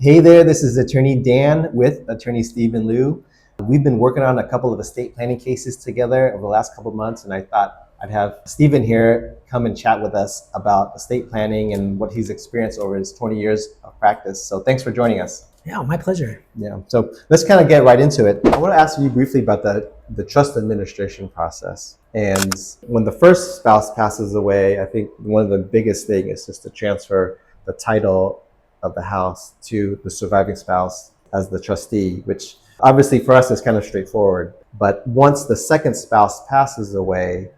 Hey there, this is Attorney Dan with Attorney Stephen Liu. We've been working on a couple of estate planning cases together over the last couple of months, and I thought I'd have Stephen here come and chat with us about estate planning and what he's experienced over his 20 years of practice. So thanks for joining us. Yeah, my pleasure. Yeah, so let's kind of get right into it. I want to ask you briefly about the trust administration process. And when the first spouse passes away, I think one of the biggest things is just to transfer the title of the house to the surviving spouse as the trustee, which obviously for us is kind of straightforward. But once the second spouse passes away,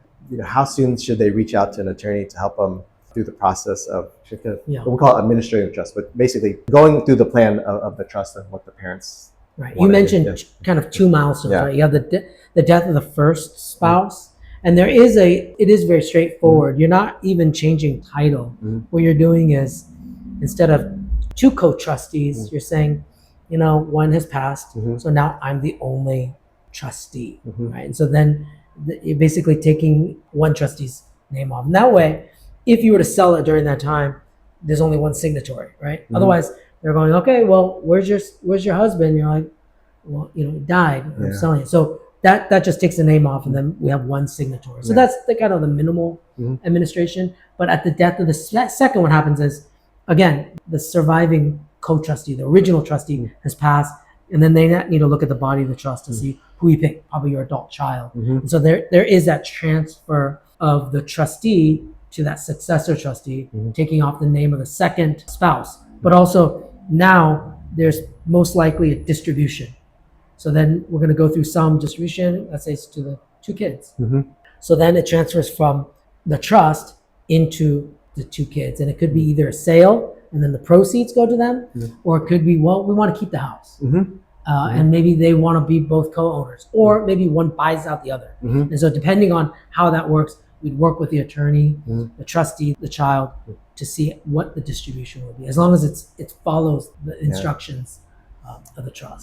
how soon should they reach out to an attorney to help them through the process of what we call administrative trust, but basically going through the plan of the trust and what the parents. Right. You mentioned kind of two milestones, right? You have the death of the first spouse, and it is very straightforward. You're not even changing title. What you're doing is, instead of two co-trustees, you're saying, one has passed, so now I'm the only trustee, right? And so then you're basically taking one trustee's name off. And that way, if you were to sell it during that time, there's only one signatory, right? Otherwise, they're going, okay, well, where's your husband? You're like, well, he died. I'm selling it. So that just takes the name off, and then we have one signatory. So that's the kind of the minimal administration. But at the death of the second, what happens is, again, the surviving co-trustee, the original trustee, has passed, and then they need to look at the body of the trust to see who you pick, probably your adult child. And so there is that transfer of the trustee to that successor trustee, taking off the name of the second spouse. But also now there's most likely a distribution. So then we're going to go through some distribution, let's say it's to the two kids. So then it transfers from the trust into the two kids. And it could be either a sale and then the proceeds go to them, or it could be, well, we want to keep the house. And maybe they want to be both co-owners, or maybe one buys out the other. And so depending on how that works, we'd work with the attorney, the trustee, the child, to see what the distribution will be, as long as it follows the instructions of the trust.